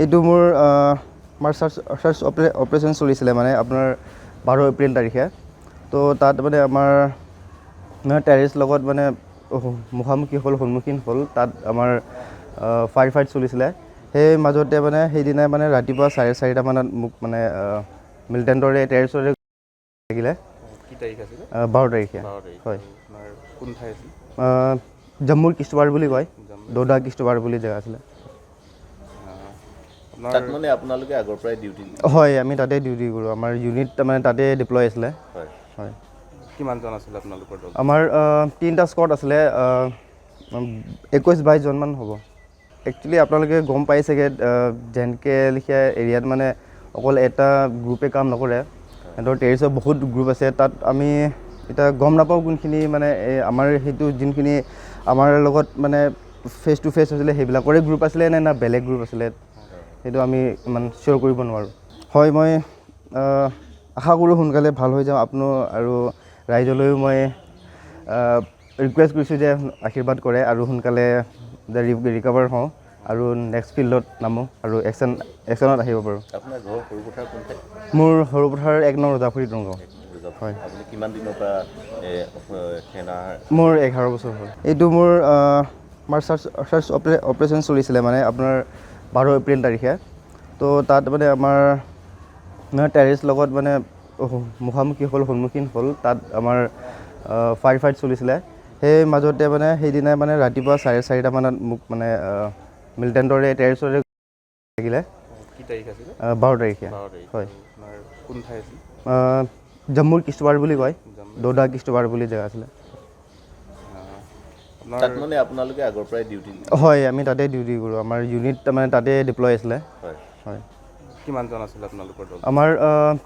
এইটো মোৰ search operation চলিছিলে মানে আপোনাৰ 12 এপ্ৰিল তাৰিখে। তো তাত মানে আমাৰ টেৰিষ্ট লগত মানে মুখামুখি সন্মুখীন হ'ল। তাত আমাৰ ফায়াৰ ফাইট চলিছিলে। সেই মাজতে মানে সেইদিনাই মানে ৰাতিপুৱা 4:30 মানত মোক মানে মিলিটেণ্টৰে টেৰিষ্টৰে লাগিলে। কি তাৰিখ আছিলে? 12 তাৰিখে। 12 তাৰিখ। হয়। আপোনাৰ কোন ঠাই আছিল? জম্মুৰ কিস্তৱাৰ বুলি কয়, দৌদা কিস্তৱাৰ বুলি জেগা আছিলে। তাত মানে আপোনালোকে আগৰ পৰাই ডিউটি? হয়, আমি তাতে ডিউটি কৰোঁ। আমাৰ ইউনিট মানে তাতে ডিপ্লয় আছিলে। হয় হয়। কিমানজন আছিলে আপোনালোকৰ দল? আমাৰ 3টা স্কোৱাড আছিলে, 21-22 জনমান হ'ব। একচুৱেলি আপোনালোকে গম পাই চাগে, যেনকে লেখীয়া এৰিয়াত মানে অকল এটা গ্ৰুপে কাম নকৰে। সিহঁতৰ টেৰিষ্টৰ বহুত গ্ৰুপ আছে। তাত আমি এতিয়া গম নাপাওঁ কোনখিনি মানে আমাৰ সেইটো যোনখিনি আমাৰ লগত মানে ফেচ টু ফেচ হৈছিলে সেইবিলাকৰে গ্ৰুপ আছিলে নে বেলেগ গ্ৰুপ আছিলে, সেইটো আমি ইমান চিয়'ৰ কৰিব নোৱাৰোঁ। হয়, মই আশা কৰোঁ সোনকালে ভাল হৈ যাওঁ। আৰু ৰাইজলৈও মই ৰিকুৱেষ্ট কৰিছোঁ যে আশীৰ্বাদ কৰে আৰু সোনকালে ৰিকভাৰ হওঁ আৰু নেক্সট ফিল্ডত নামো আৰু একশ্যনত আহিব পাৰোঁ। আপোনাৰ ঘৰ সৰুপথাৰ কোন ঠাইত? মোৰ সৰুপথাৰ 1 নং ৰজাপুৰী দৰগাঁও। হয়। আপুনি কিমান দিনৰ পৰা সেনা? মোৰ 11 বছৰ হ'ল। এইটো মোৰ চাৰ্চ অপাৰেশ্যন চলিছিলে মানে আপোনাৰ 12 এপ্ৰিল তাৰিখে। তো তাত মানে আমাৰ টেৰিষ্ট লগত মানে মুখামুখি সন্মুখীন হ'ল। তাত আমাৰ ফায়াৰ ফাইট চলিছিলে। সেই মাজতে মানে সেইদিনাই মানে ৰাতিপুৱা 4:30 মানত মোক মানে মিলিটেণ্টৰে টেৰিষ্টৰে লাগিলে। কি তাৰিখ আছিলে? 12 তাৰিখে। 12 তাৰিখ। হয়। আপোনাৰ কোন ঠাই আছিল? জম্মুৰ কিস্তৱাৰ বুলি কয়, দৌদা কিস্তৱাৰ বুলি জেগা আছিলে। তাত মানে আপোনালোকে আগৰ পৰাই ডিউটি? হয়, আমি তাতে ডিউটি কৰোঁ। আমাৰ ইউনিট মানে তাতে ডিপ্লয় আছিলে। হয়। হয়। কিমানজন আছিলে আপোনালোকৰ দল? আমাৰ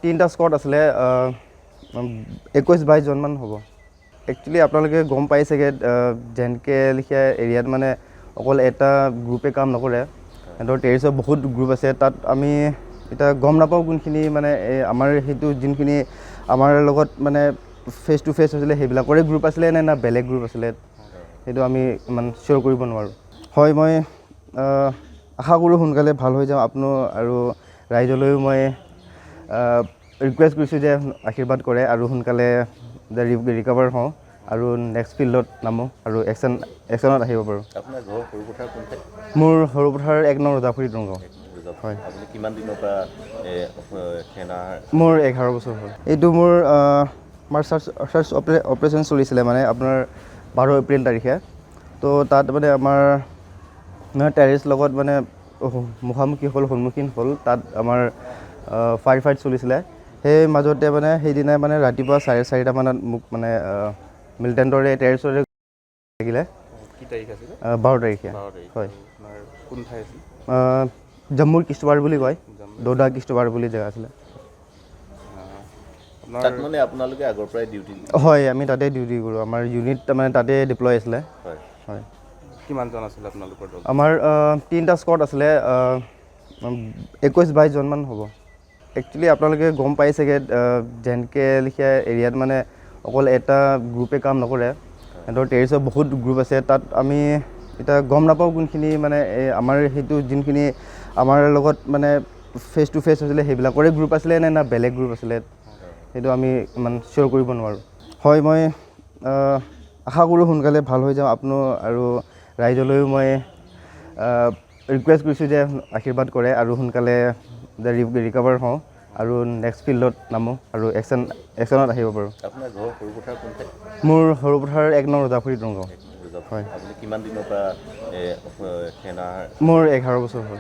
3টা স্কোৱাড আছিলে, 21-22 জনমান হ'ব। একচুৱেলি আপোনালোকে গম পাই চাগে, যেনকে লেখীয়া এৰিয়াত মানে অকল এটা গ্ৰুপে কাম নকৰে। সিহঁতৰ টেৰিষ্টৰ বহুত গ্ৰুপ আছে। তাত আমি এতিয়া গম নাপাওঁ কোনখিনি মানে আমাৰ সেইটো যোনখিনি আমাৰ লগত মানে ফেচ টু ফেচ হৈছিলে সেইবিলাকৰে গ্ৰুপ আছিলে নে বেলেগ গ্ৰুপ আছিলে, সেইটো আমি ইমান চিয়'ৰ কৰিব নোৱাৰোঁ। হয়, মই আশা কৰোঁ সোনকালে ভাল হৈ যাওঁ। আৰু ৰাইজলৈও মই ৰিকুৱেষ্ট কৰিছোঁ যে আশীৰ্বাদ কৰে আৰু সোনকালে ৰিকভাৰ হওঁ আৰু নেক্সট ফিল্ডত নামো আৰু একশ্যনত আহিব পাৰোঁ। আপোনাৰ ঘৰ সৰুপথাৰ কোন ঠাইত? মোৰ সৰুপথাৰ 1 নং ৰজাপুৰী দৰগাঁও। হয়। আপুনি কিমান দিনৰ পৰা সেনা? মোৰ 11 বছৰ হ'ল। এইটো মোৰ চাৰ্চ অপাৰেশ্যন চলিছিলে মানে আপোনাৰ 12 এপ্ৰিল তাৰিখে। তো তাত মানে আমাৰ টেৰিষ্ট লগত মানে মুখামুখি সন্মুখীন হ'ল। তাত আমাৰ ফায়াৰ ফাইট চলিছিলে। সেই মাজতে মানে সেইদিনাই মানে ৰাতিপুৱা 4:30 মানত মোক মানে মিলিটেণ্টৰে টেৰিষ্টৰে লাগিলে। কি তাৰিখ আছিলে? 12 তাৰিখে। 12 তাৰিখ। হয়। আপোনাৰ কোন ঠাই আছিল? জম্মুৰ কিস্তৱাৰ বুলি কয়, দৌদা কিস্তৱাৰ বুলি জেগা আছিলে। তাত মানে আপোনালোকে আগৰ পৰাই ডিউটি? হয়, আমি তাতে ডিউটি কৰোঁ। আমাৰ ইউনিট মানে তাতে ডিপ্লয় আছিলে। হয়। হয়। কিমানজন আছিলে আপোনালোকৰ দল? আমাৰ 3টা স্কোৱাড আছিলে, 21-22 জনমান হ'ব। একচুৱেলি আপোনালোকে গম পাই চাগে, যেনকে লেখীয়া এৰিয়াত মানে অকল এটা গ্ৰুপে কাম নকৰে। সিহঁতৰ টেৰিষ্টৰ বহুত গ্ৰুপ আছে। তাত আমি এতিয়া গম নাপাওঁ কোনখিনি মানে আমাৰ সেইটো যোনখিনি আমাৰ লগত মানে ফেচ টু ফেচ হৈছিলে সেইবিলাকৰে গ্ৰুপ আছিলে নে বেলেগ গ্ৰুপ আছিলে, সেইটো আমি ইমান চিয়'ৰ কৰিব নোৱাৰোঁ। হয়, মই আশা কৰোঁ সোনকালে ভাল হৈ যাওঁ। আৰু ৰাইজলৈও মই ৰিকুৱেষ্ট কৰিছোঁ যে আশীৰ্বাদ কৰে আৰু সোনকালে ৰিকভাৰ হওঁ আৰু নেক্সট ফিল্ডত নামো আৰু একশ্যনত আহিব পাৰোঁ। আপোনাৰ ঘৰ সৰুপথাৰ কোন ঠাইত? মোৰ সৰুপথাৰ 1 নং ৰজাপুৰী দৰগাঁও। হয়। আপুনি কিমান দিনৰ পৰা সেনা? মোৰ 11 বছৰ হ'ল।